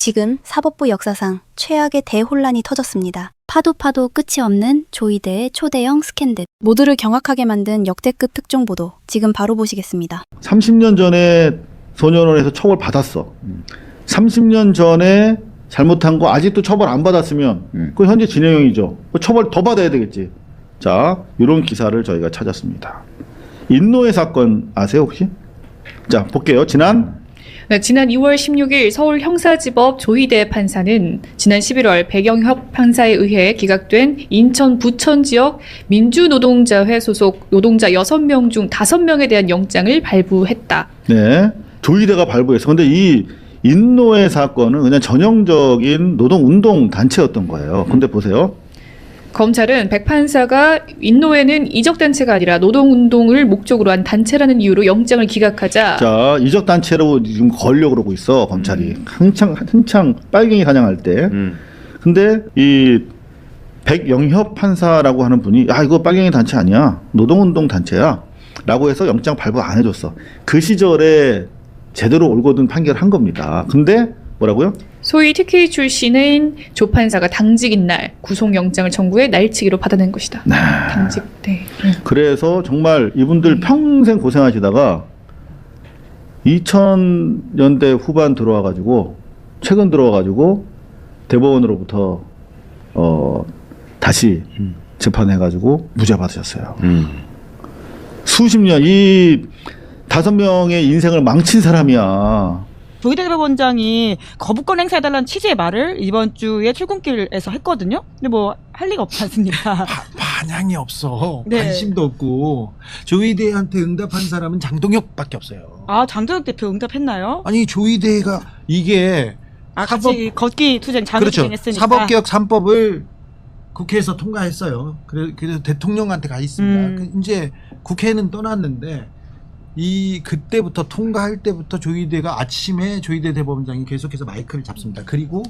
지금 사법부 역사상 최악의 대혼란이 터졌습니다. 파도 끝이 없는 조이대의 초대형 스캔들. 모두를 경악하게 만든 역대급 특종보도 지금 바로 보시겠습니다. 30년 전에 소년원에서 처벌 받았어. 30년 전에 잘못한 거 아직도 처벌 안 받았으면 그건 현재 진행형이죠. 처벌 더 받아야 되겠지. 자, 이런 기사를 저희가 찾았습니다. 인노회 사건 아세요 혹시? 자, 볼게요. 지난 2월 16일 서울 형사지법 조희대 판사는 지난 11월 백영협 판사에 의해 기각된 인천 부천 지역 민주노동자회 소속 노동자 6명 중 5명에 대한 영장을 발부했다. 네, 조희대가 발부했어. 근데 이 인노회 사건은 그냥 전형적인 노동운동 단체였던 거예요. 근데 보세요. 검찰은 백 판사가 인노회는 이적단체가 아니라 노동운동을 목적으로 한 단체라는 이유로 영장을 기각하자. 자, 이적단체로 지금 걸려고 그러고 있어, 검찰이. 한창 빨갱이 사냥할 때. 근데 이 백영협 판사라고 하는 분이, 야, 이거 빨갱이 단체 아니야. 노동운동 단체야. 라고 해서 영장 발부 안 해줬어. 그 시절에 제대로 올곧은 판결을 한 겁니다. 근데 뭐라고요? 소위 TK 출신인 조 판사가 당직인 날 구속영장을 청구해 날치기로 받아낸 것이다. 네. 당직. 네. 그래서 정말 이분들 평생 고생하시다가 2000년대 후반 들어와가지고 최근 들어와가지고 대법원으로부터 다시 재판해가지고 무죄 받으셨어요. 수십 년 이 5명의 인생을 망친 사람이야. 조희대 대법원장이 거부권 행사해달라는 취지의 말을 이번 주에 출근길에서 했거든요. 근데 뭐 할 리가 없지 않습니까? 반향이 없어. 네. 관심도 없고. 조희대한테 응답한 사람은 장동혁밖에 없어요. 아, 장동혁 대표 응답했나요? 아니 조희대가 이게 같이 걷기 투쟁 그렇죠. 장애투쟁 했으니까. 사법개혁 3법을 국회에서 통과했어요. 그래서 대통령한테 가 있습니다. 이제 국회는 떠났는데 그때부터 통과할 때부터 조희대가 아침에 조희대 대법원장이 계속해서 마이크를 잡습니다. 그리고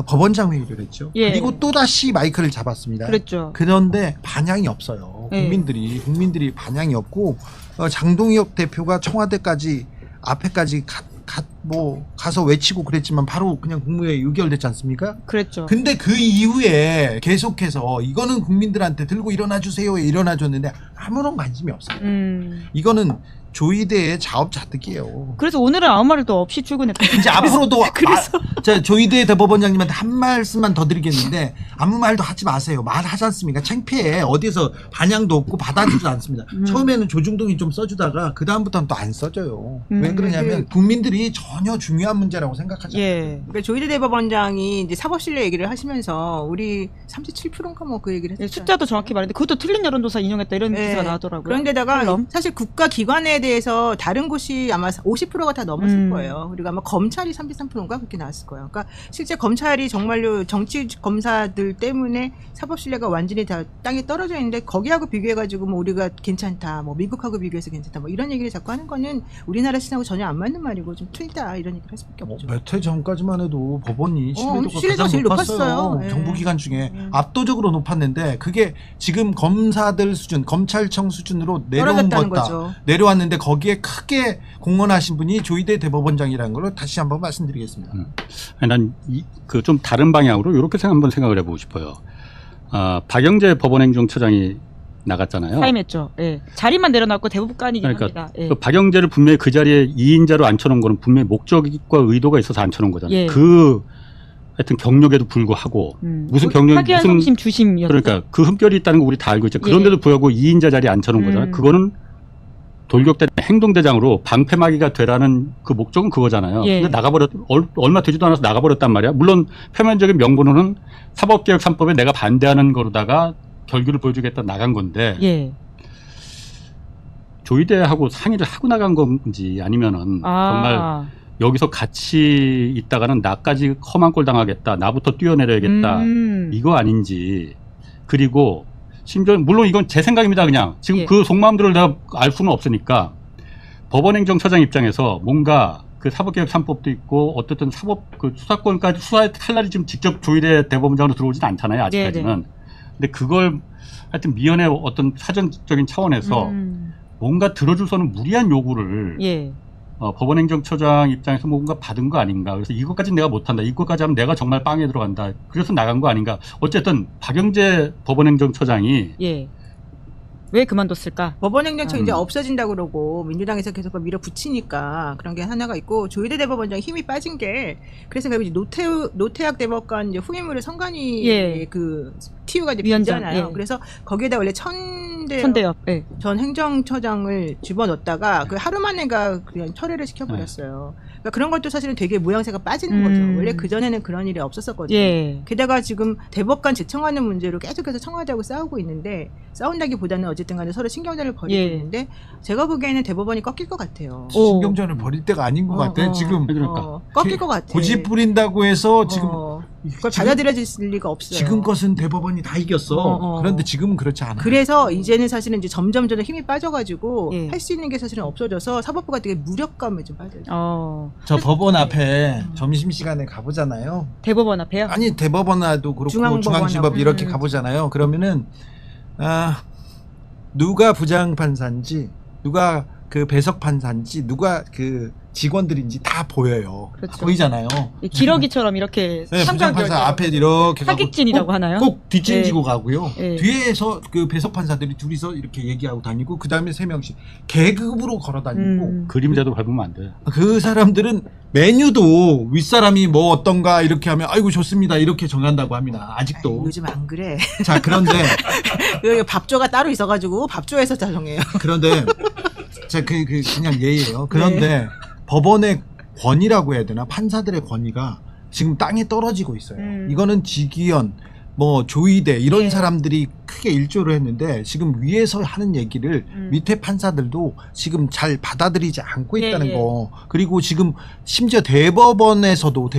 법원장 회의를 했죠. 예. 그리고 또다시 마이크를 잡았습니다. 그랬죠. 그런데 반향이 없어요. 예. 국민들이 반향이 없고 장동혁 대표가 청와대까지 앞에까지 가서 외치고 그랬지만 바로 그냥 국무회의 의결됐지 않습니까? 그랬죠. 근데 그 이후에 계속해서 이거는 국민들한테 들고 일어나 주세요에 일어나 줬는데 아무런 관심이 없어요. 이거는 조희대의 자업자득이에요. 그래서 오늘은 아무 말도 없이 출근했다. 이제 앞으로도 그래서 자, 조희대 대법원장님한테 한 말씀만 더 드리겠는데 아무 말도 하지 마세요. 말하지 않습니까? 창피해. 어디서 반향도 없고 받아주지도 않습니다. 처음에는 조중동이 좀 써주다가 그 다음부터는 또 안 써줘요. 왜 그러냐면 국민들이 전혀 중요한 문제라고 생각하지 않아요. 예. 그러니까 조희대 대법원장이 이제 사법신뢰 얘기를 하시면서 우리 37%인가 뭐 그 얘기를 했죠. 숫자도 정확히 말했는데 그것도 틀린 여론조사 인용했다 이런 네. 기사가 나왔더라고요. 그런데다가 칼럼. 사실 국가 기관에 대해서 다른 곳이 아마 50%가 다 넘었을 거예요. 그리고 아마 검찰이 33%인가 그렇게 나왔을 거예요. 그러니까 실제 검찰이 정말로 정치 검사들 때문에 사법 신뢰가 완전히 다 땅에 떨어져 있는데 거기하고 비교해가지고 뭐 우리가 괜찮다, 뭐 미국하고 비교해서 괜찮다, 뭐 이런 얘기를 자꾸 하는 거는 우리나라 시장하고 전혀 안 맞는 말이고 좀 틀리다 이런 얘기를 할 수밖에 없죠. 몇 해 전까지만 해도 법원이 신뢰도가 신뢰도가 가장 제일 높았어요. 높았어요. 예. 정부기관 중에 압도적으로 높았는데 그게 지금 검사들 수준, 검찰청 수준으로 내려온 떨어졌다는 거다. 거죠. 내려왔는데 거기에 크게 공헌하신 분이 조희대 대법원장이라는 걸 다시 한번 말씀드리겠습니다. 난 좀 다른 방향으로 이렇게 한번 생각을 해보고 싶어요. 박영재 법원행정처장이 나갔잖아요. 사임했죠. 예. 자리만 내려놨고 대법관이긴 그러니까 합니다. 예. 그 박영재를 분명히 그 자리에 2인자로 앉혀놓은 거는 분명히 목적과 의도가 있어서 앉혀놓은 거잖아요. 예. 하여튼 경력에도 불구하고 무슨 경력 파기한 성심 주심이었죠. 그러니까 그 흠결이 있다는 거 우리 다 알고 있죠. 그런데도 불구하고 2인자 자리에 앉혀놓은 거잖아요. 그거는 돌격대 행동대장으로 방패막이가 되라는 그 목적은 그거잖아요. 예. 근데 얼마 되지도 않아서 나가버렸단 말이야. 물론 표면적인 명분으로는 사법개혁 3법에 내가 반대하는 거로다가 결규를 보여주겠다 나간 건데 예. 조희대하고 상의를 하고 나간 건지 아니면은 정말 여기서 같이 있다가는 나까지 험한 꼴 당하겠다. 나부터 뛰어내려야겠다. 이거 아닌지. 그리고 심지어 물론 이건 제 생각입니다. 그냥 지금 예. 그 속마음들을 내가 알 수는 없으니까 법원행정처장 입장에서 뭔가 그 사법개혁 3법도 있고 어쨌든 사법 그 수사권까지 수사의 칼날이 지금 직접 조희대 대법원장으로 들어오지는 않잖아요. 아직까지는. 근데 그걸 하여튼 미연의 어떤 사전적인 차원에서 뭔가 들어줄 수 없는 무리한 요구를 예. 법원행정처장 입장에서 뭔가 받은 거 아닌가. 그래서 이것까지 내가 못한다. 이것까지 하면 내가 정말 빵에 들어간다. 그래서 나간 거 아닌가. 어쨌든 박영재 법원행정처장이 예. 왜 그만뒀을까? 법원행정처 이제 없어진다고 그러고 민주당에서 계속 밀어붙이니까 그런 게 하나가 있고 조희대 대법원장 힘이 빠진 게 그래서 이제 노태학 대법관 이제 후임으로 성관이 예. 그 TU가 이제 위원장, 비잖아요. 예. 그래서 거기에다 원래 천대엽. 예. 전 행정처장을 집어넣었다가 그 하루 만에가 그냥 철회를 시켜버렸어요. 그러니까 그런 것도 사실은 되게 모양새가 빠지는 거죠. 원래 그 전에는 그런 일이 없었었거든요. 예. 게다가 지금 대법관 재청하는 문제로 계속해서 청와대하고 싸우고 있는데 싸운다기보다는 어쨌든 간에 서로 신경전을 벌이고 예. 있는데 제가 보기에는 대법원이 꺾일 것 같아요. 신경전을 벌일 때가 아닌 것 같아. 지금 그러니까. 꺾일 것 같아. 고집 부린다고 해서 지금 그걸 받아들여질 리가 없어요. 지금 것은 대법원이 다 이겼어. 그런데 지금은 그렇지 않아. 그래서 이제는 사실은 이제 점점 힘이 빠져가지고 예. 할 수 있는 게 사실은 없어져서 사법부가 되게 무력감에 좀 빠져요. 저 법원 앞에 점심시간에 가보잖아요. 대법원 앞에요? 아니 대법원도 그렇고 중앙지법 이렇게 가보잖아요. 그러면은 누가 부장판사인지 누가 그 배석판사인지 누가 그 직원들인지 다 보여요. 그렇죠. 보이잖아요. 기러기처럼 이렇게 네, 부장판사 앞에 이렇게 가고 사기진이라고 하나요? 꼭 뒷짐지고 가고요. 예. 뒤에서 그 배석판사들이 둘이서 이렇게 얘기하고 다니고 그 다음에 3명씩 계급으로 걸어 다니고 그림자도 밟으면 안 돼. 그 사람들은 메뉴도 윗사람이 뭐 어떤가 이렇게 하면 아이고 좋습니다 이렇게 정한다고 합니다. 아직도. 요즘 안 그래. 자 그런데 여기 밥조가 따로 있어가지고 밥조에서 다 정해요. 그런데 자 그냥 예의예요. 그런데 법원의 권위라고 해야 되나 판사들의 권위가 지금 땅에 떨어지고 있어요. 이거는 지기현 뭐 조희대 이런 사람들이 크게 일조를 했는데 지금 위에서 하는 얘기를 밑에 판사들도 지금 잘 받아들이지 않고 있다는 거. 그리고 지금 심지어 대법원에서도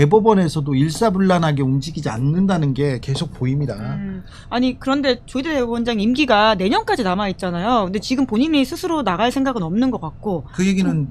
일사불란하게 움직이지 않는다는 게 계속 보입니다. 아니 그런데 조희대 대법원장 임기가 내년까지 남아 있잖아요. 근데 지금 본인이 스스로 나갈 생각은 없는 것 같고. 그 얘기는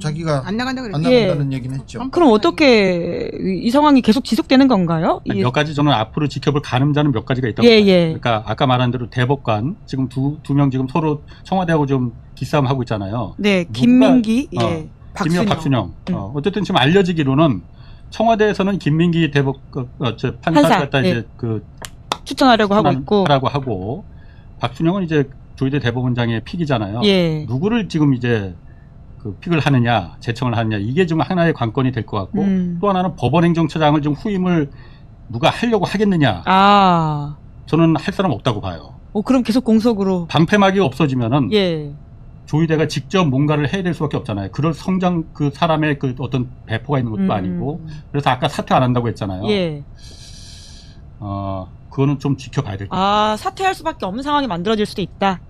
자기가 안 나간다 그랬죠. 안 나간다는 얘기는 했죠. 그럼 어떻게 이 상황이 계속 지속되는 건가요? 몇 가지 저는 앞으로 지켜볼 가늠자는 몇 가지가 있다고 예, 봐요. 예. 그러니까 아까 말한 대로 대법관 지금 두 명 지금 서로 청와대하고 좀 기싸움 하고 있잖아요. 네, 김민기, 김민기, 박순영. 박순영. 어쨌든 지금 알려지기로는 청와대에서는 김민기 판사를 갖다 이제 그 추천하려고 하고 있고, 하라고 하고 박순영은 이제 조희대 대법원장의 픽이잖아요. 예. 누구를 지금 이제 그 픽을 하느냐, 제청을 하느냐 이게 좀 하나의 관건이 될 것 같고 또 하나는 법원행정처장을 좀 후임을 누가 하려고 하겠느냐. 저는 할 사람 없다고 봐요. 그럼 계속 공석으로. 방패막이 없어지면은 예. 조희대가 직접 뭔가를 해야 될 수밖에 없잖아요. 그럴 성장 그 사람의 그 어떤 배포가 있는 것도 아니고. 그래서 아까 사퇴 안 한다고 했잖아요. 예. 그거는 좀 지켜봐야 될 것 같아요. 사퇴할 수밖에 없는 상황이 만들어질 수도 있다.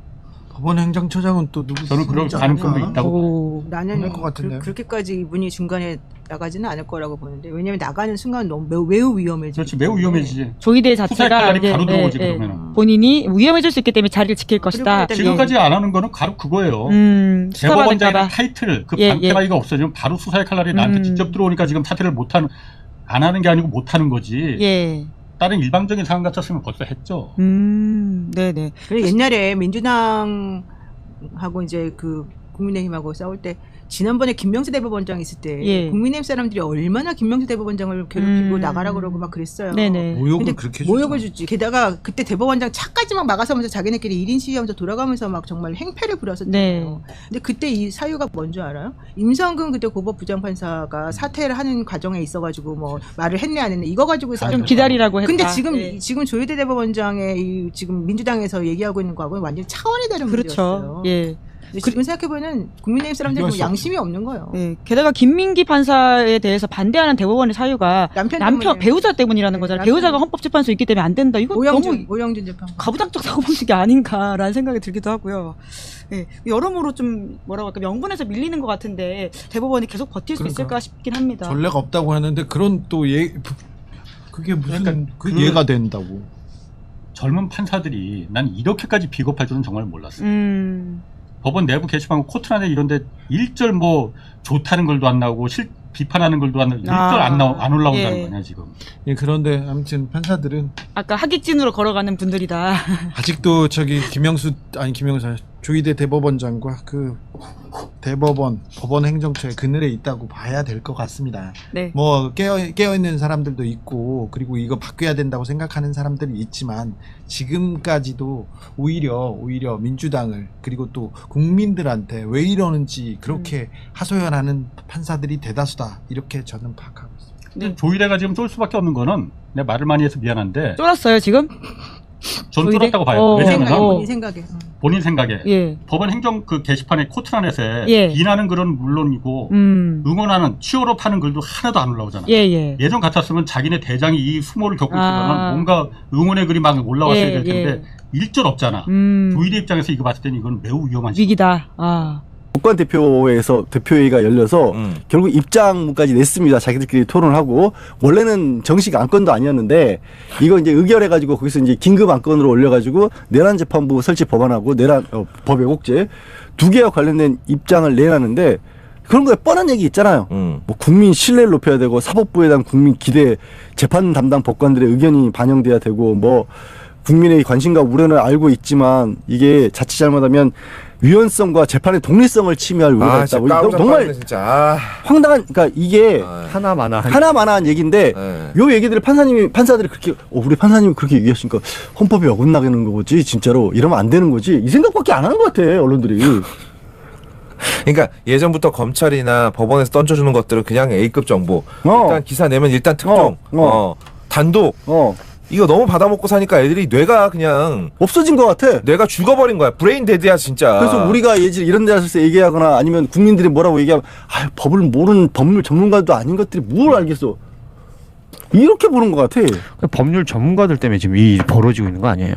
법원 행정처장은 또 누구? 저는 그럴 가능성도 있다고. 나는 것 같은데요. 그렇게까지 이분이 중간에 나가지는 않을 거라고 보는데 왜냐하면 나가는 순간 너무 매우 위험해지죠. 그렇지, 매우 위험해지지. 조희대 수사의 자체가 칼날이 바로 들어오지 그러면은. 본인이 위험해질 수 있기 때문에 자리를 지킬 것이다. 지금까지 안 하는 거는 바로 그거예요. 대법원장의 타이틀, 그 방패막이가 없어지면 바로 수사의 칼날이 나한테 직접 들어오니까 지금 사퇴를 안 하는 게 아니고 못 하는 거지. 예. 다른 일방적인 상황 같았으면 벌써 했죠. 네네. 그래 옛날에 민주당하고 이제 그 국민의힘하고 싸울 때 지난번에 김명수 대법원장 있을 때 국민의힘 사람들이 얼마나 김명수 대법원장을 괴롭히고 나가라 그러고 막 그랬어요. 네네. 모욕을 그렇게 줬죠. 모욕을 줬지. 게다가 그때 대법원장 차까지 막 막아서면서 자기네끼리 1인 시위하면서 돌아가면서 막 정말 행패를 부렸었잖아요. 근데 그때 이 사유가 뭔지 알아요? 임성근 그때 고법 부장판사가 사퇴를 하는 과정에 있어가지고 뭐 말을 했네 안 했네 이거 가지고 좀 기다리라고 했다. 근데 지금 조희대 대법원장의 이 지금 민주당에서 얘기하고 있는 거하고는 완전 차원이 다른 문제였어요. 예. 지금 생각해보면 국민의힘 사람들이 뭐 양심이 없는 거예요. 네. 게다가 김민기 판사에 대해서 반대하는 대법원의 사유가 남편 배우자 때문이라는 거잖아요. 배우자가 헌법재판소에 있기 때문에 안 된다. 이거 너무 오영준 재판 가부장적 사고방식이 아닌가라는 생각이 들기도 하고요. 네. 여러모로 좀 뭐라고 할까 명분에서 밀리는 것 같은데 대법원이 계속 버틸 수 있을까 싶긴 합니다. 전례가 없다고 하는데 그런 또 그게 무슨 이해가 된다고. 젊은 판사들이 난 이렇게까지 비겁할 줄은 정말 몰랐어요. 법원 내부 게시판 코트란에 이런데 일절 뭐 좋다는 글도 안 나오고 비판하는 글도 안 나오고 일절 안 올라온다는 거냐 지금. 예, 그런데 아무튼 판사들은 아까 하객진으로 걸어가는 분들이다. 아직도 조희대 대법원장과 그 대법원 법원 행정처의 그늘에 있다고 봐야 될 것 같습니다. 네. 뭐 깨어 있는 사람들도 있고 그리고 이거 바뀌어야 된다고 생각하는 사람들이 있지만 지금까지도 오히려 민주당을 그리고 또 국민들한테 왜 이러는지 그렇게 하소연하는 판사들이 대다수다 이렇게 저는 파악하고 있습니다. 근데 조희대가 지금 쫄 수밖에 없는 거는 내 말을 많이 해서 미안한데 쫄았어요 지금? 전 조희대? 쫄았다고 봐요. 왜냐면 본인 생각에. 본인 생각에 예. 법원 행정 그 게시판에 코트란에서 예. 비난하는 글은 물론이고 응원하는 치어로 파는 글도 하나도 안 올라오잖아. 예. 예전 같았으면 자기네 대장이 이 수모를 겪고 있을 아. 때는 뭔가 응원의 글이 막 올라왔어야 예, 될 텐데 일절 없잖아. 조희대 입장에서 이거 봤을 때는 이건 매우 위험한 위기다. 아. 법관 대표회에서 대표회의가 열려서 결국 입장문까지 냈습니다. 자기들끼리 토론하고 원래는 정식 안건도 아니었는데 이거 이제 의결해가지고 거기서 이제 긴급 안건으로 올려가지고 내란 재판부 설치 법안하고 법 왜곡죄 두 개와 관련된 입장을 내놨는데 그런 거에 뻔한 얘기 있잖아요. 뭐 국민 신뢰를 높여야 되고 사법부에 대한 국민 기대, 재판 담당 법관들의 의견이 반영돼야 되고 뭐 국민의 관심과 우려는 알고 있지만 이게 자칫 잘못하면 위헌성과 재판의 독립성을 침해할 우려가 있다고. 정말 진짜. 황당한, 그러니까 이게 하나만한 얘기인데 요 얘기들을 판사들이 그렇게 우리 판사님이 그렇게 얘기하시니까 헌법에 어긋나는 거지 진짜로 이러면 안 되는 거지 이 생각밖에 안 하는 것 같아 언론들이. 그러니까 예전부터 검찰이나 법원에서 던져주는 것들은 그냥 A급 정보. 일단 기사 내면 일단 특종, 단독. 이거 너무 받아먹고 사니까 애들이 뇌가 그냥 없어진 것 같아. 뇌가 죽어버린 거야. 브레인 데드야 진짜. 그래서 우리가 이런 데서 얘기하거나 아니면 국민들이 뭐라고 얘기하면 법을 모르는 법률 전문가도 아닌 것들이 뭘 알겠어. 이렇게 보는 것 같아. 법률 전문가들 때문에 지금 이 벌어지고 있는 거 아니에요.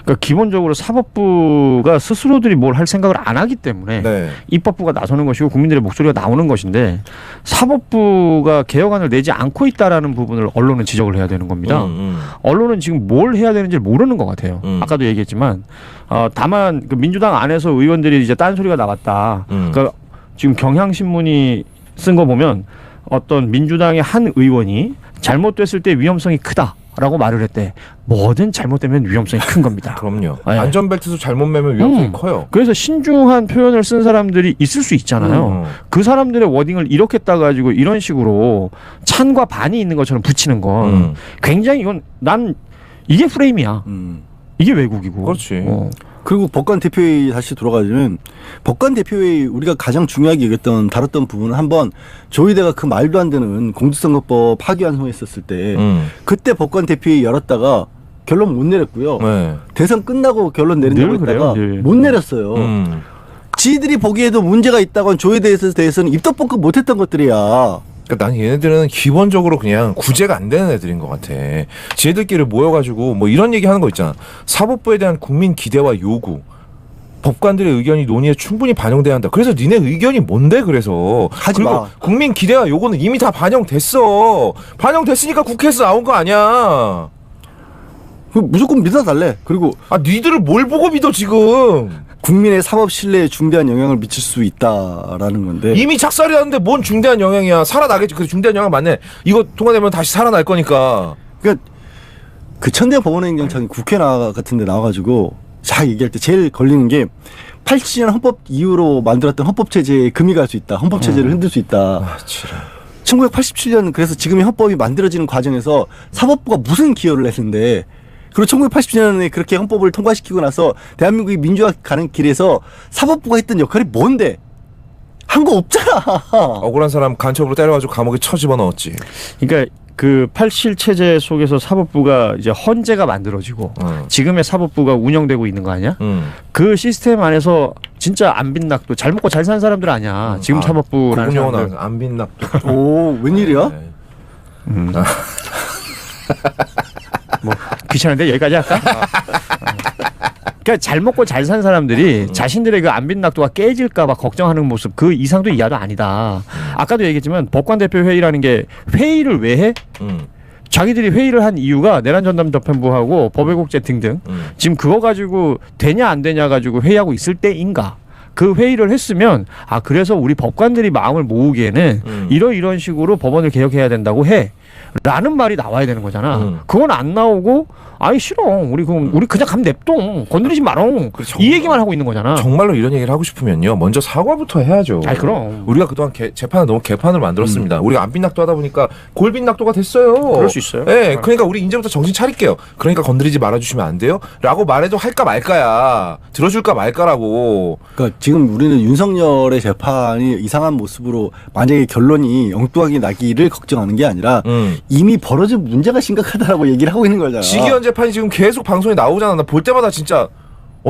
그러니까 기본적으로 사법부가 스스로들이 뭘 할 생각을 안 하기 때문에 입법부가 나서는 것이고 국민들의 목소리가 나오는 것인데 사법부가 개혁안을 내지 않고 있다라는 부분을 언론은 지적을 해야 되는 겁니다. 언론은 지금 뭘 해야 되는지 모르는 것 같아요. 아까도 얘기했지만 다만 그 민주당 안에서 의원들이 이제 딴소리가 나왔다. 그러니까 지금 경향신문이 쓴 거 보면 어떤 민주당의 한 의원이 잘못됐을 때 위험성이 크다. 라고 말을 했대. 뭐든 잘못되면 위험성이 큰 겁니다. 그럼요. 안전벨트도 잘못 매면 위험성이 커요. 그래서 신중한 표현을 쓴 사람들이 있을 수 있잖아요. 그 사람들의 워딩을 이렇게 따가지고 이런 식으로 찬과 반이 있는 것처럼 붙이는 건 굉장히 난 이게 프레임이야. 이게 왜곡이고. 그렇지. 그리고 법관 대표회의 다시 돌아가자면 법관 대표회의 우리가 가장 중요하게 얘기했던 다뤘던 부분은 한번 조희대가 그 말도 안 되는 공직선거법 파기환송했었을 때 그때 법관 대표회의 열었다가 결론 못 내렸고요. 대선 끝나고 결론 내린다고 했다가 못 내렸어요. 지들이 보기에도 문제가 있다고 조희대에 대해서는 입덕볶음 못했던 것들이야. 그러니까 난 얘네들은 기본적으로 그냥 구제가 안 되는 애들인 것 같아. 지네들끼리 모여가지고 뭐 이런 얘기 하는 거 있잖아. 사법부에 대한 국민 기대와 요구. 법관들의 의견이 논의에 충분히 반영돼야 한다. 그래서 니네 의견이 뭔데 그래서. 그리고 국민 기대와 요구는 이미 다 반영됐어. 반영됐으니까 국회에서 나온 거 아니야. 무조건 믿어달래. 그리고 니들을 뭘 보고 믿어 지금. 국민의 사법 신뢰에 중대한 영향을 미칠 수 있다라는 건데 이미 착살이 하는데 뭔 중대한 영향이야. 살아나겠지. 그 중대한 영향 맞네. 이거 통과되면 다시 살아날 거니까. 그러니까 그 천대 법원행정처는 국회 같은 데 나와가지고 자 얘기할 때 제일 걸리는 게 87년 헌법 이후로 만들었던 헌법체제에 금이 갈 수 있다. 헌법체제를 흔들 수 있다. 1987년 그래서 지금의 헌법이 만들어지는 과정에서 사법부가 무슨 기여를 했는데 그리고 1980년에 그렇게 헌법을 통과시키고 나서 대한민국이 민주화 가는 길에서 사법부가 했던 역할이 뭔데? 한 거 없잖아. 억울한 사람 간첩으로 때려가지고 감옥에 쳐집어 넣었지. 그러니까 그 87 체제 속에서 사법부가 이제 헌재가 만들어지고 지금의 사법부가 운영되고 있는 거 아니야? 그 시스템 안에서 진짜 안 빈낙도 잘 먹고 잘 산 사람들 아니야. 지금 사법부라는 사람들. 안 빈낙도. 오 웬일이야? 뭐 귀찮은데 여기까지 할까? 그러니까 잘 먹고 잘 산 사람들이 자신들의 그 안 빈낙도가 깨질까 봐 걱정하는 모습 그 이상도 이하도 아니다. 아까도 얘기했지만 법관 대표 회의라는 게 회의를 왜 해? 자기들이 회의를 한 이유가 내란 전담 재판부하고 법외국제 등등 지금 그거 가지고 되냐 안 되냐 가지고 회의하고 있을 때인가? 그 회의를 했으면 그래서 우리 법관들이 마음을 모으기에는 이런 식으로 법원을 개혁해야 된다고 해. 라는 말이 나와야 되는 거잖아. 그건 안 나오고 아니 싫어. 우리 그냥 가면 냅둬. 건드리지 마라. 이 얘기만 하고 있는 거잖아. 정말로 이런 얘기를 하고 싶으면요. 먼저 사과부터 해야죠. 아니 그럼. 우리가 그동안 재판을 너무 개판으로 만들었습니다. 우리가 안빈낙도 하다 보니까 골빈낙도가 됐어요. 그럴 수 있어요. 네, 그러니까 우리 이제부터 정신 차릴게요. 그러니까 건드리지 말아주시면 안 돼요? 라고 말해도 할까 말까야. 들어줄까 말까라고. 그러니까 지금 우리는 윤석열의 재판이 이상한 모습으로 만약에 결론이 엉뚱하게 나기를 걱정하는 게 아니라 이미 벌어진 문제가 심각하다라고 얘기를 하고 있는 거잖아. 지기현 재판이 지금 계속 방송에 나오잖아. 나 볼 때마다 진짜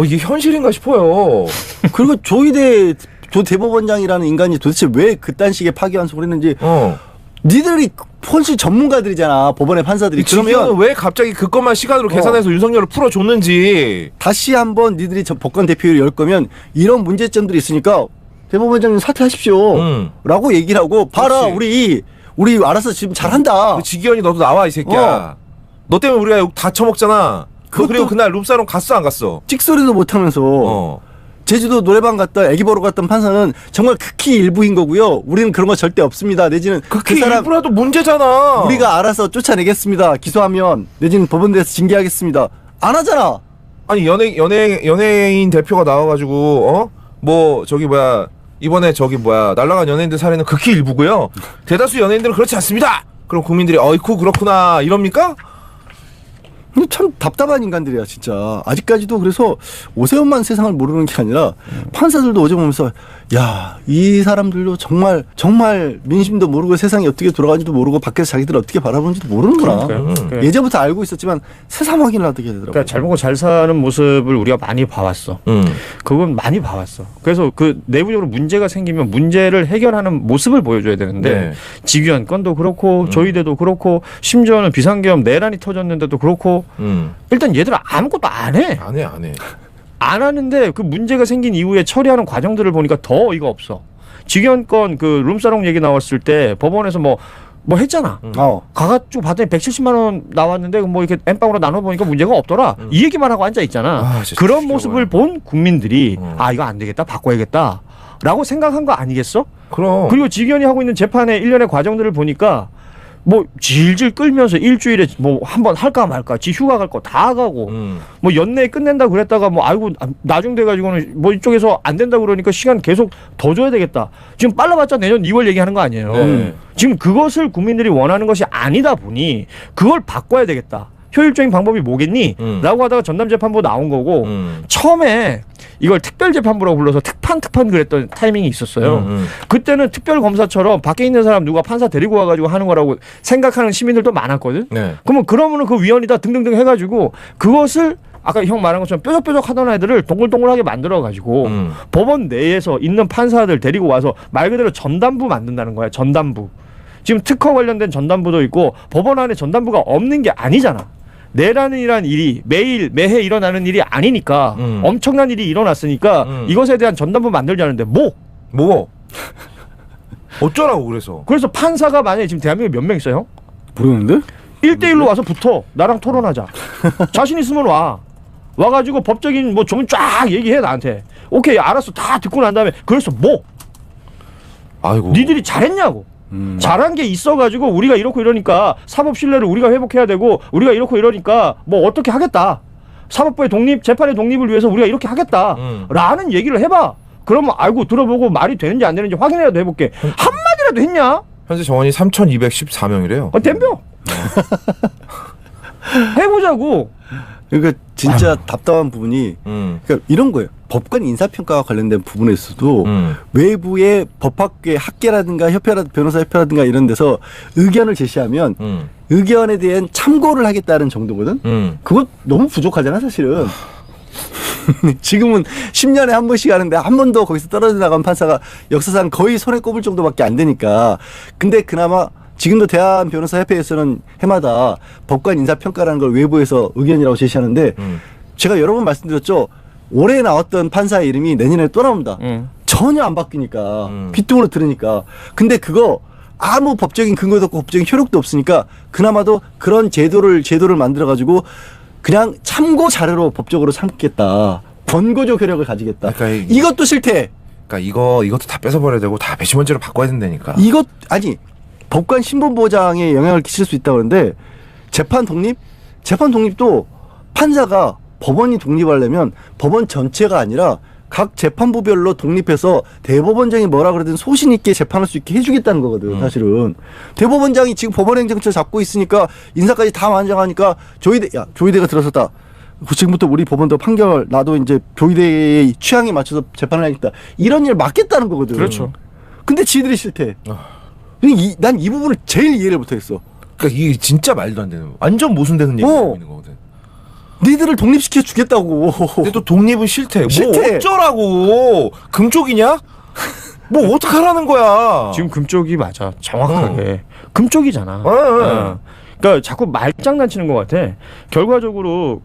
이게 현실인가 싶어요. 그리고 조희대 대법원장이라는 인간이 도대체 왜 그딴 식의 파기환송을 했는지 니들이 훨씬 전문가들이잖아. 법원의 판사들이. 그러면 왜 갑자기 그것만 시간으로 계산해서 윤석열을 풀어줬는지. 다시 한번 니들이 법관 대표를 열 거면 이런 문제점들이 있으니까 대법원장님 사퇴하십시오. 라고 얘기를 하고 봐라 우리 알아서 지금 잘한다. 지기현이 너도 나와 이 새끼야. 너 때문에 우리가 욕 다 처먹잖아. 그리고 그날 룸사롱 갔어 안 갔어? 찍소리도 못하면서 제주도 노래방 갔다 애기 보러 갔던 판사는 정말 극히 일부인 거고요. 우리는 그런 거 절대 없습니다. 내지는 극히 일부라도 문제잖아. 우리가 알아서 쫓아내겠습니다. 기소하면 내지는 법원에서 징계하겠습니다. 안 하잖아. 아니 연예인 대표가 나와가지고 이번에 날라간 연예인들 사례는 극히 일부고요. 대다수 연예인들은 그렇지 않습니다. 그럼 국민들이 어이쿠 그렇구나 이럽니까? 참 답답한 인간들이야 진짜. 아직까지도. 그래서 오세훈만 세상을 모르는 게 아니라 판사들도 어제 보면서 야, 이 사람들도 정말 민심도 모르고 세상이 어떻게 돌아가는지도 모르고 밖에서 자기들 어떻게 바라보는지도 모르는구나. 예전부터 알고 있었지만 새삼 확인을 하게 되더라고요. 그러니까 잘 먹고 잘 사는 모습을 우리가 많이 봐왔어. 그건 많이 봐왔어. 그래서 그 내부적으로 문제가 생기면 문제를 해결하는 모습을 보여줘야 되는데 지귀한 건도 그렇고 조희대도 그렇고 심지어는 비상계엄 내란이 터졌는데도 그렇고 일단 얘들은 아무것도 안 해. 안 하는데 그 문제가 생긴 이후에 처리하는 과정들을 보니까 더 어이가 없어. 지귀현 건 그 룸사롱 얘기 나왔을 때 법원에서 뭐 했잖아. 가가지고 봤더니 170만 원 나왔는데 뭐 이렇게 엠빵으로 나눠보니까 문제가 없더라. 이 얘기만 하고 앉아 있잖아. 그런 모습을 본 국민들이 이거 안 되겠다, 바꿔야겠다 라고 생각한 거 아니겠어? 그럼. 그리고 지귀현이 하고 있는 재판의 일련의 과정들을 보니까 질질 끌면서 일주일에 한번 할까 말까, 지 휴가 갈 거 다 가고, 연내에 끝낸다 그랬다가 나중 돼가지고는 이쪽에서 안 된다 그러니까 시간 계속 더 줘야 되겠다. 지금 빨라봤자 내년 2월 얘기하는 거 아니에요. 지금 그것을 국민들이 원하는 것이 아니다 보니 그걸 바꿔야 되겠다. 효율적인 방법이 뭐겠니? 라고 하다가 전담재판부 나온 거고, 처음에 이걸 특별재판부라고 불러서 특판 그랬던 타이밍이 있었어요. 그때는 특별검사처럼 밖에 있는 사람 누가 판사 데리고 와가지고 하는 거라고 생각하는 시민들도 많았거든. 그러면은 그 위원이다 등등등 해가지고 그것을 아까 형 말한 것처럼 뾰족뾰족 하던 애들을 동글동글하게 만들어가지고 법원 내에서 있는 판사들 데리고 와서 말 그대로 전담부 만든다는 거야. 전담부. 지금 특허 관련된 전담부도 있고 법원 안에 전담부가 없는 게 아니잖아. 내란이란 일이 매해 일어나는 일이 아니니까 엄청난 일이 일어났으니까 이것에 대한 전담부 만들자는데 뭐? 어쩌라고 그래서 판사가 만약에 지금 대한민국에 몇 명 있어요? 모르는데? 1대1로 와서 붙어. 나랑 토론하자. 자신 있으면 와가지고 법적인 좀 쫙 얘기해 나한테. 오케이 알았어. 다 듣고 난 다음에 그래서 니들이 잘했냐고. 잘한 게 있어가지고 우리가 이렇고 이러니까 사법 신뢰를 우리가 회복해야 되고 우리가 이렇고 이러니까 어떻게 하겠다. 사법부의 독립, 재판의 독립을 위해서 우리가 이렇게 하겠다. 라는 얘기를 해봐. 그러면 알고 들어보고 말이 되는지 안 되는지 확인이라도 해볼게. 한마디라도 했냐? 현재 정원이 3,214명이래요. 덤벼. 해보자고. 그러니까 진짜 답답한 부분이 그러니까 이런 거예요. 법관 인사평가와 관련된 부분에서도 외부의 법학계 학계라든가 변호사 협회라든가 이런 데서 의견을 제시하면 의견에 대한 참고를 하겠다는 정도거든. 그거 너무 부족하잖아 사실은. 지금은 10년에 한 번씩 하는데 한 번도 거기서 떨어져 나간 판사가 역사상 거의 손에 꼽을 정도밖에 안 되니까. 근데 그나마 지금도 대한변호사협회에서는 해마다 법관 인사평가라는 걸 외부에서 의견이라고 제시하는데 제가 여러 번 말씀드렸죠. 올해 나왔던 판사의 이름이 내년에 또 나온다. 전혀 안 바뀌니까. 귓등으로 들으니까. 근데 그거 아무 법적인 근거도 없고 법적인 효력도 없으니까 그나마도 그런 제도를 만들어가지고 그냥 참고 자료로 법적으로 삼겠다. 권고적 효력을 가지겠다. 그러니까 이것도 싫대. 그러니까 이것도 다 뺏어버려야 되고 다 배심원죄로 바꿔야 된다니까. 법관 신분 보장에 영향을 끼칠 수 있다고 하는데 재판 독립도 판사가 법원이 독립하려면 법원 전체가 아니라 각 재판부별로 독립해서 대법원장이 뭐라 그러든 소신 있게 재판할 수 있게 해주겠다는 거거든. 사실은 대법원장이 지금 법원행정처 잡고 있으니까 인사까지 다 완장하니까 조희대가 들어섰다. 지금부터 우리 법원도 판결 나도 이제 조희대의 취향에 맞춰서 재판을 하겠다. 이런 일 막겠다는 거거든. 그렇죠. 근데 지들이 싫대. 난 이 부분을 제일 이해를 못하겠어. 그러니까 이게 진짜 말도 안 되는, 완전 모순되는 얘기가 있는 거거든. 니들을 독립시켜 주겠다고. 근데 또 독립은 싫대. 싫대. 뭐 어쩌라고. 금쪽이냐? 뭐 어떡하라는 거야. 지금 금쪽이 맞아. 정확하게. 금쪽이잖아. 어. 그러니까 자꾸 말장난치는 것 같아. 결과적으로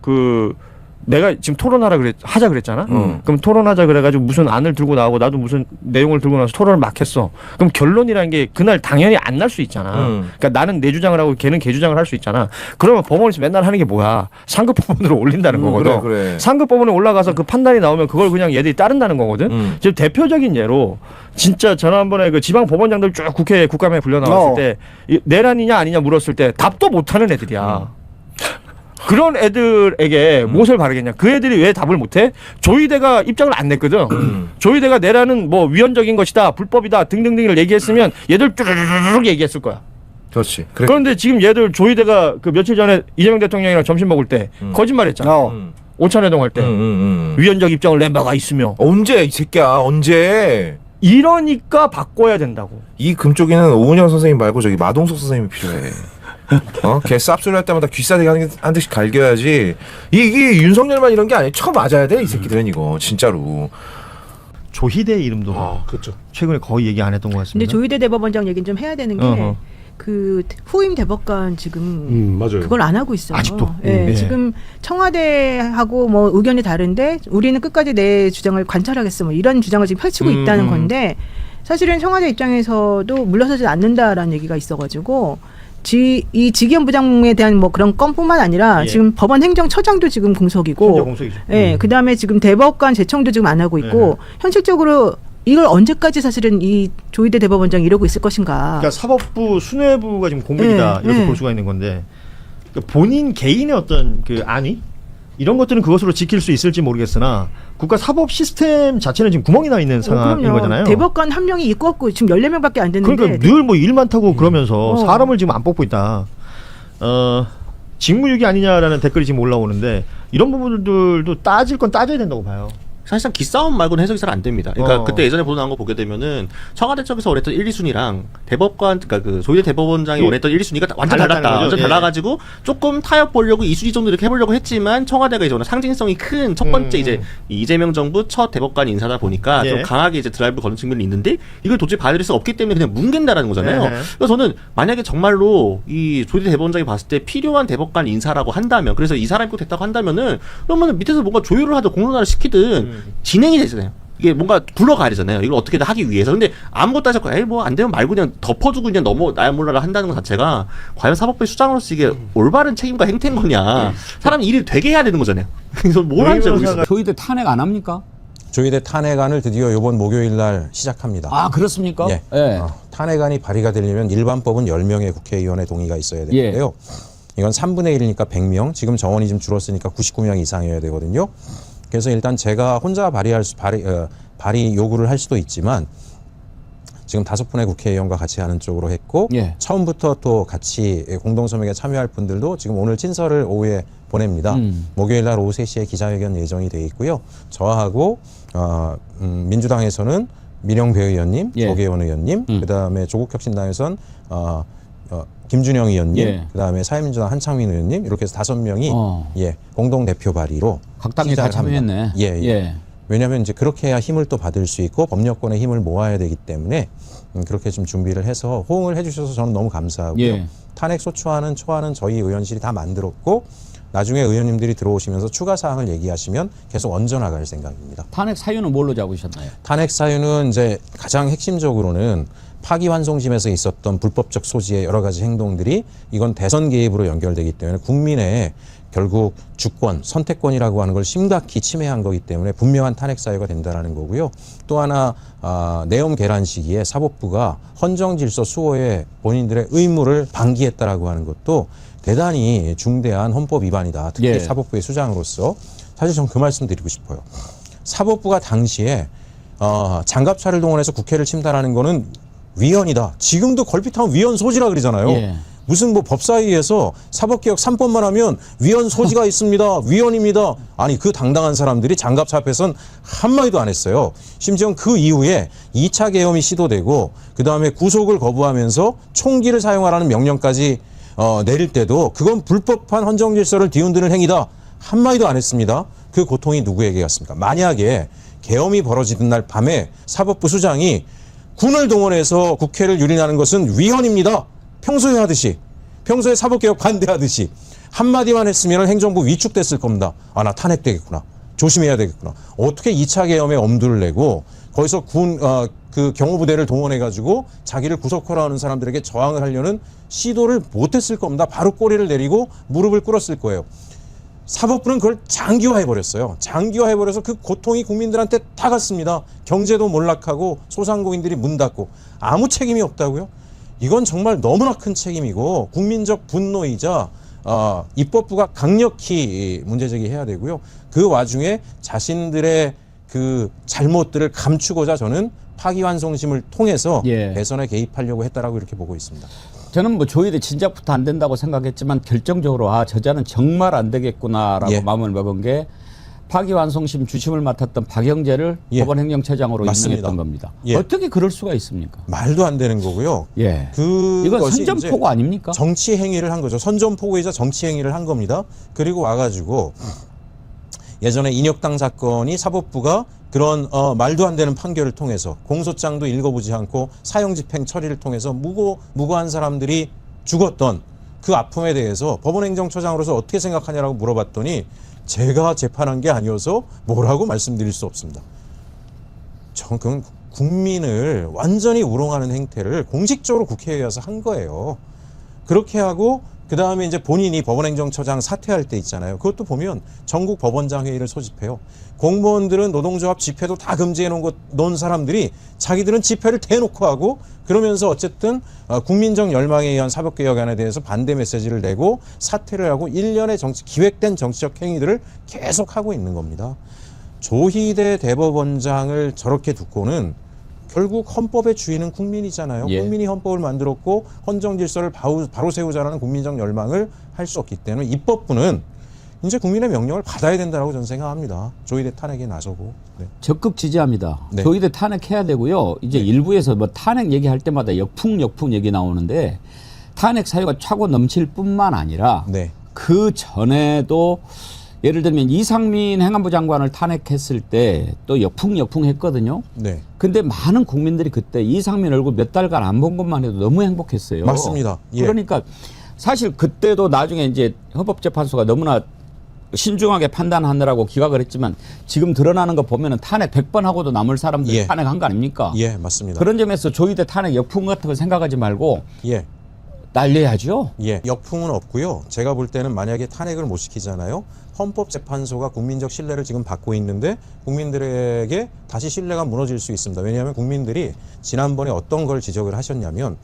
내가 지금 하자 그랬잖아. 그럼 토론하자 그래가지고 무슨 안을 들고 나오고 나도 무슨 내용을 들고 나와서 토론을 막 했어. 그럼 결론이라는 게 그날 당연히 안 날 수 있잖아. 그러니까 나는 내 주장을 하고 걔는 걔 주장을 할 수 있잖아. 그러면 법원에서 맨날 하는 게 뭐야? 상급 법원으로 올린다는 거거든. 그래. 상급 법원에 올라가서 그 판단이 나오면 그걸 그냥 얘들이 따른다는 거거든. 지금 대표적인 예로 진짜 지난번에 그 지방 법원장들 쭉 국감에 불려 나왔을 때 내란이냐 아니냐 물었을 때 답도 못하는 애들이야. 그런 애들에게 무엇을 바라겠냐? 그 애들이 왜 답을 못해? 조희대가 입장을 안 냈거든. 조희대가 내란은 뭐 위헌적인 것이다, 불법이다 등등등을 얘기했으면 얘들 쭈르르르 얘기했을 거야. 그렇지. 그런데 지금 얘들 조희대가 그 며칠 전에 이재명 대통령이랑 점심 먹을 때 거짓말했잖아. 오찬회동 할 때 위헌적 입장을 낸 바가 있으며. 언제 이 새끼야? 언제? 이러니까 바꿔야 된다고. 이 금쪽이는 오은영 선생님 말고 저기 마동석 선생님이 필요해. 걔 쌉소리 할 때마다 귀싸대기 한 대씩 갈겨야지. 이게 윤석열만 이런 게 아니야. 처음 맞아야 돼 이 새끼들은. 이거 진짜로. 조희대 이름도 그렇죠. 최근에 거의 얘기 안 했던 것 같습니다. 근데 조희대 대법원장 얘기는 좀 해야 되는 게 그 후임 대법관 지금 맞아요. 그걸 안 하고 있어요. 아직도? 예, 지금 청와대하고 뭐 의견이 다른데 우리는 끝까지 내 주장을 관찰하겠어. 뭐 이런 주장을 지금 펼치고 있다는 건데 사실은 청와대 입장에서도 물러서지 않는다라는 얘기가 있어가지고 이 지기현 부장에 대한 뭐 그런 건뿐만 아니라 지금 법원 행정처장도 지금 공석이고, 그다음에 지금 대법관 제청도 지금 안 하고 있고 현실적으로 이걸 언제까지 사실은 이 조희대 대법원장이 이러고 있을 것인가. 그러니까 사법부 수뇌부가 지금 공백이다 이렇게 볼 수가 있는 건데 그러니까 본인 개인의 어떤 그 안위 이런 것들은 그것으로 지킬 수 있을지 모르겠으나 국가 사법 시스템 자체는 지금 구멍이 나 있는 상황인 거잖아요. 대법관 한 명이 있고 없고 지금 14명밖에 안 됐는데 그러니까 늘 뭐 일 많다고 그러면서 사람을 지금 안 뽑고 있다. 직무유기 아니냐라는 댓글이 지금 올라오는데 이런 부분들도 따질 건 따져야 된다고 봐요. 사실상 기싸움 말고는 해석이 잘 안 됩니다. 그러니까 그때 예전에 보도 나온 거 보게 되면은 청와대 쪽에서 원했던 1, 2순위랑 대법관, 그러니까 그 조희대 대법원장이 원했던 1, 2순위가 완전 달랐다. 완전 달라가지고 조금 타협 보려고 2순위 정도 이렇게 해보려고 했지만 청와대가 이제 워낙 상징성이 큰 첫 번째 이제 이재명 정부 첫 대법관 인사다 보니까 좀 강하게 이제 드라이브 거는 측면이 있는데 이걸 도저히 받아들일 수 없기 때문에 그냥 뭉갠다라는 거잖아요. 그래서 저는 만약에 정말로 이 조희대 대법원장이 봤을 때 필요한 대법관 인사라고 한다면, 그래서 이 사람이 꼭 됐다고 한다면은 그러면은 밑에서 뭔가 조율을 하든 공론화를 시키든 진행이 되잖아요. 이게 뭔가 굴러가야 되잖아요. 이걸 어떻게든 하기 위해서. 근데 아무것도 하지 않고 뭐 안 되면 말고 그냥 덮어주고 그냥 나야 몰라라 한다는 것 자체가 과연 사법부의 수장으로서 이게 올바른 책임과 행태인 거냐. 사람이 일을 되게 해야 되는 거잖아요. 그래서 뭘 하는지 모르겠어요. 조희대 탄핵 안 합니까? 조희대 탄핵안을 드디어 이번 목요일 날 시작합니다. 아, 그렇습니까? 예. 탄핵안이 발의가 되려면 일반법은 10명의 국회의원의 동의가 있어야 되는데요. 이건 3분의 1이니까 100명. 지금 정원이 좀 줄었으니까 99명 이상이어야 되거든요. 그래서 일단 제가 혼자 발의 요구를 할 수도 있지만 지금 5분의 국회의원과 같이 하는 쪽으로 했고 처음부터 또 같이 공동서명에 참여할 분들도 지금 오늘 친서를 오후에 보냅니다. 목요일 날 오후 3시에 기자회견 예정이 돼 있고요. 저하고 민주당에서는 민영배 의원님, 조계원 의원님, 그다음에 조국혁신당에서는 김준영 의원님, 그다음에 사회민주당 한창민 의원님 이렇게 해서 5명이 공동 대표 발의로 각 당이 다 참여했네. 왜냐하면 이제 그렇게 해야 힘을 또 받을 수 있고 법력권의 힘을 모아야 되기 때문에 그렇게 좀 준비를 해서 호응을 해주셔서 저는 너무 감사하고요. 탄핵 소추안은 초안은 저희 의원실이 다 만들었고 나중에 의원님들이 들어오시면서 추가 사항을 얘기하시면 계속 얹어나갈 생각입니다. 탄핵 사유는 뭘로 잡으셨나요? 탄핵 사유는 이제 가장 핵심적으로는 파기환송심에서 있었던 불법적 소지의 여러 가지 행동들이 이건 대선 개입으로 연결되기 때문에 국민의 결국 주권, 선택권이라고 하는 걸 심각히 침해한 거기 때문에 분명한 탄핵 사유가 된다는 거고요. 또 하나 내용 계란 시기에 사법부가 헌정질서 수호에 본인들의 의무를 방기했다라고 하는 것도 대단히 중대한 헌법 위반이다. 특히 예. 사법부의 수장으로서 사실 전 그 말씀 드리고 싶어요. 사법부가 당시에 장갑차를 동원해서 국회를 침탈하는 거는 위헌이다. 지금도 걸핏하면 위헌 소지라 그러잖아요. 예. 무슨 뭐 법사위에서 사법개혁 3번만 하면 위헌 소지가 있습니다. 위헌입니다. 아니 그 당당한 사람들이 장갑차 앞에선 한마디도 안 했어요. 심지어 그 이후에 2차 계엄이 시도되고 그다음에 구속을 거부하면서 총기를 사용하라는 명령까지 내릴 때도 그건 불법한 헌정질서를 뒤흔드는 행위다. 한마디도 안 했습니다. 그 고통이 누구에게 갔습니까? 만약에 계엄이 벌어지던 날 밤에 사법부 수장이 군을 동원해서 국회를 유린하는 것은 위헌입니다. 평소에 하듯이, 평소에 사법개혁 반대하듯이 한마디만 했으면 행정부 위축됐을 겁니다. 아, 나 탄핵되겠구나. 조심해야 되겠구나. 어떻게 2차 계엄에 엄두를 내고 거기서 그 경호부대를 동원해가지고 자기를 구속하라는 사람들에게 저항을 하려는 시도를 못했을 겁니다. 바로 꼬리를 내리고 무릎을 꿇었을 거예요. 사법부는 그걸 장기화해버렸어요. 장기화해버려서 그 고통이 국민들한테 다 갔습니다. 경제도 몰락하고 소상공인들이 문 닫고 아무 책임이 없다고요? 이건 정말 너무나 큰 책임이고 국민적 분노이자 입법부가 강력히 문제제기해야 되고요. 그 와중에 자신들의 그 잘못들을 감추고자 저는 파기환송심을 통해서 예. 대선에 개입하려고 했다라고 이렇게 보고 있습니다. 저는 뭐 조희대 진작부터 안 된다고 생각했지만 결정적으로 저자는 정말 안 되겠구나라고 예. 마음을 먹은 게 파기환송심 주심을 맡았던 박영재를 예. 법원행정처장으로 맞습니다. 임명했던 겁니다. 예. 어떻게 그럴 수가 있습니까? 말도 안 되는 거고요. 예. 그 이건 선전포고 아닙니까? 정치 행위를 한 거죠. 선전포고이자 정치 행위를 한 겁니다. 그리고 와가지고 예전에 인혁당 사건이 사법부가 그런 말도 안 되는 판결을 통해서 공소장도 읽어보지 않고 사형집행 처리를 통해서 무고한 사람들이 죽었던 그 아픔에 대해서 법원행정처장으로서 어떻게 생각하냐라고 물어봤더니 제가 재판한 게 아니어서 뭐라고 말씀드릴 수 없습니다. 그건 국민을 완전히 우롱하는 행태를 공식적으로 국회에 와서 한 거예요. 그렇게 하고 그 다음에 이제 본인이 법원행정처장 사퇴할 때 있잖아요. 그것도 보면 전국 법원장 회의를 소집해요. 공무원들은 노동조합 집회도 다 금지해 놓은 사람들이 자기들은 집회를 대놓고 하고 그러면서 어쨌든 국민적 열망에 의한 사법개혁안에 대해서 반대 메시지를 내고 사퇴를 하고 일련의 기획된 정치적 행위들을 계속하고 있는 겁니다. 조희대 대법원장을 저렇게 두고는 결국 헌법의 주인은 국민이잖아요. 예. 국민이 헌법을 만들었고 헌정질서를 바로 세우자라는 국민적 열망을 할 수 없기 때문에 입법부는 이제 국민의 명령을 받아야 된다고 저는 생각합니다. 조희대 탄핵에 나서고. 네. 적극 지지합니다. 네. 조희대 탄핵해야 되고요. 이제 일부에서 뭐 탄핵 얘기할 때마다 역풍 얘기 나오는데 탄핵 사유가 차고 넘칠 뿐만 아니라 네. 그 전에도 예를 들면 이상민 행안부 장관을 탄핵했을 때 또 역풍 했거든요. 네. 근데 많은 국민들이 그때 이상민 얼굴 몇 달간 안 본 것만 해도 너무 행복했어요. 맞습니다. 예. 그러니까 사실 그때도 나중에 이제 헌법재판소가 너무나 신중하게 판단하느라고 기각을 했지만 지금 드러나는 거 보면은 탄핵 100번 하고도 남을 사람들 예. 탄핵한 거 아닙니까? 예, 맞습니다. 그런 점에서 조희대 탄핵 역풍 같은 거 생각하지 말고 예. 날려야죠. 예, 역풍은 없고요. 제가 볼 때는 만약에 탄핵을 못 시키잖아요. 헌법재판소가 국민적 신뢰를 지금 받고 있는데 국민들에게 다시 신뢰가 무너질 수 있습니다. 왜냐하면 국민들이 지난번에 어떤 걸 지적을 하셨냐면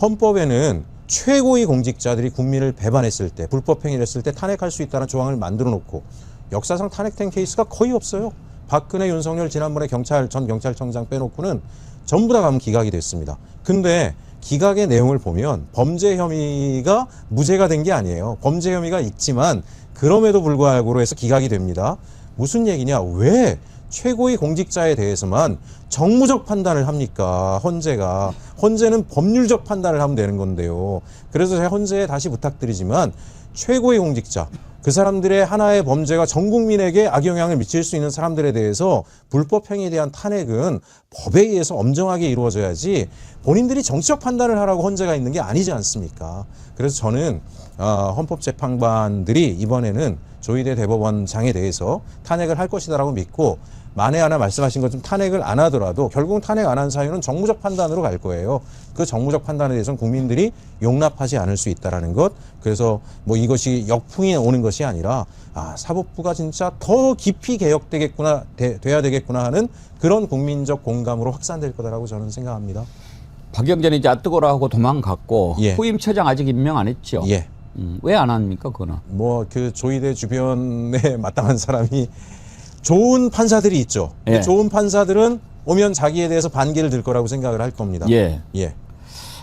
헌법에는 최고위 공직자들이 국민을 배반했을 때 불법 행위를 했을 때 탄핵할 수 있다는 조항을 만들어 놓고 역사상 탄핵된 케이스가 거의 없어요. 박근혜, 윤석열 지난번에 전 경찰청장 빼놓고는 전부 다 가면 기각이 됐습니다. 근데 기각의 내용을 보면 범죄 혐의가 무죄가 된 게 아니에요. 범죄 혐의가 있지만 그럼에도 불구하고 해서 기각이 됩니다. 무슨 얘기냐? 왜 최고위 공직자에 대해서만 정무적 판단을 합니까? 헌재는 법률적 판단을 하면 되는 건데요. 그래서 제가 헌재에 다시 부탁드리지만 최고위 공직자, 그 사람들의 하나의 범죄가 전 국민에게 악영향을 미칠 수 있는 사람들에 대해서 불법 행위에 대한 탄핵은 법에 의해서 엄정하게 이루어져야지 본인들이 정치적 판단을 하라고 헌재가 있는 게 아니지 않습니까? 그래서 저는 헌법재판관들이 이번에는 조희대 대법원장에 대해서 탄핵을 할 것이다라고 믿고 만에 하나 말씀하신 것처럼 탄핵을 안 하더라도 결국은 탄핵 안 한 사유는 정무적 판단으로 갈 거예요. 그 정무적 판단에 대해서는 국민들이 용납하지 않을 수 있다라는 것. 그래서 뭐 이것이 역풍이 오는 것이 아니라 사법부가 진짜 더 깊이 개혁되겠구나, 돼야 되겠구나 하는 그런 국민적 공감으로 확산될 거다라고 저는 생각합니다. 박영전이 이제 뜨거라 하고 도망갔고 예. 후임 처장 아직 임명 안 했죠. 예. 왜 안 합니까, 그거는? 뭐 그 조희대 주변에 마땅한 사람이 좋은 판사들이 있죠. 예. 좋은 판사들은 오면 자기에 대해서 반기를 들 거라고 생각을 할 겁니다. 예. 예.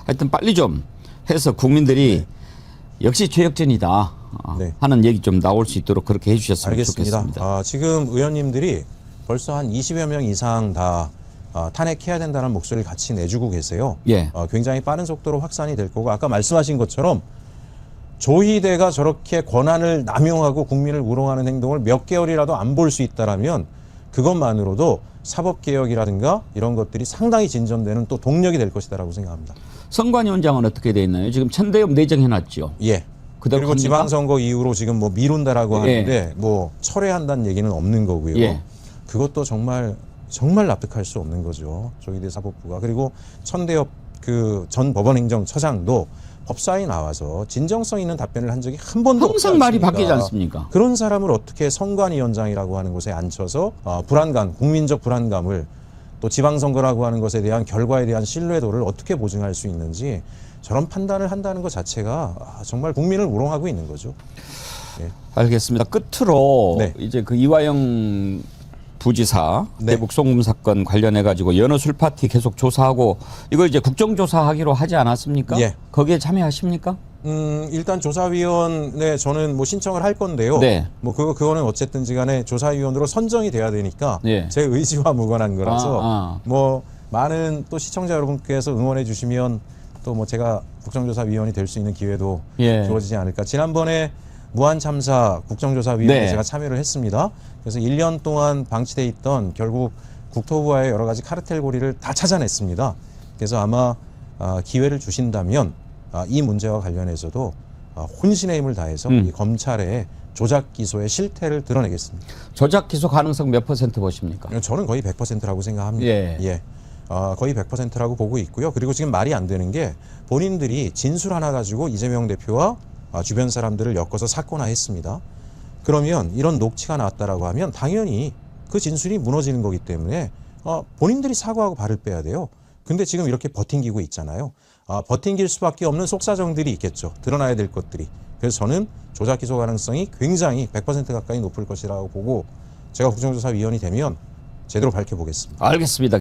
하여튼 빨리 좀 해서 국민들이 역시 최혁전이다 하는 얘기 좀 나올 수 있도록 그렇게 해주셨으면 알겠습니다. 좋겠습니다. 지금 의원님들이 벌써 한 20여 명 이상 다 탄핵해야 된다는 목소리를 같이 내주고 계세요. 예. 굉장히 빠른 속도로 확산이 될 거고 아까 말씀하신 것처럼 조희대가 저렇게 권한을 남용하고 국민을 우롱하는 행동을 몇 개월이라도 안 볼 수 있다라면 그것만으로도 사법개혁이라든가 이런 것들이 상당히 진전되는 또 동력이 될 것이다라고 생각합니다. 선관위원장은 어떻게 돼 있나요? 지금 천대엽 내정해놨죠. 예. 그대로 그리고 갑니까? 지방선거 이후로 지금 뭐 미룬다라고 예. 하는데 뭐 철회한다는 얘기는 없는 거고요. 예. 그것도 정말 납득할 수 없는 거죠. 조희대 사법부가. 그리고 천대엽 그 전 법원행정처장도 법사위 나와서 진정성 있는 답변을 한 적이 한 번도 없지 항상 말이 않습니까? 바뀌지 않습니까? 그런 사람을 어떻게 선관위원장이라고 하는 곳에 앉혀서 불안감, 국민적 불안감을 또 지방선거라고 하는 것에 대한 결과에 대한 신뢰도를 어떻게 보증할 수 있는지 저런 판단을 한다는 것 자체가 정말 국민을 우롱하고 있는 거죠. 네. 알겠습니다. 끝으로 네. 이제 그 이화영 부지사 네. 대북 송금 사건 관련해 가지고 연어 술 파티 계속 조사하고 이거 이제 국정조사하기로 하지 않았습니까? 예. 거기에 참여하십니까? 일단 조사위원회 저는 뭐 신청을 할 건데요. 네. 뭐 그거는 어쨌든지 간에 조사위원으로 선정이 돼야 되니까 예. 제 의지와 무관한 거라서 아. 뭐 많은 또 시청자 여러분께서 응원해 주시면 또 뭐 제가 국정조사위원이 될 수 있는 기회도 예. 주어지지 않을까. 지난번에 무한 참사 국정조사위원회 네. 제가 참여를 했습니다. 그래서 1년 동안 방치돼 있던 결국 국토부와의 여러 가지 카르텔 고리를 다 찾아냈습니다. 그래서 아마 기회를 주신다면 이 문제와 관련해서도 혼신의 힘을 다해서 이 검찰의 조작 기소의 실태를 드러내겠습니다. 조작 기소 가능성 몇 % 보십니까? 저는 거의 100%라고 생각합니다. 예. 거의 100%라고 보고 있고요. 그리고 지금 말이 안 되는 게 본인들이 진술 하나 가지고 이재명 대표와 주변 사람들을 엮어서 사건화했습니다. 그러면 이런 녹취가 나왔다라고 하면 당연히 그 진술이 무너지는 거기 때문에 본인들이 사과하고 발을 빼야 돼요. 근데 지금 이렇게 버팅기고 있잖아요. 버팅길 수밖에 없는 속사정들이 있겠죠. 드러나야 될 것들이. 그래서 저는 조작 기소 가능성이 굉장히 100% 가까이 높을 것이라고 보고 제가 국정조사위원이 되면 제대로 밝혀보겠습니다. 알겠습니다.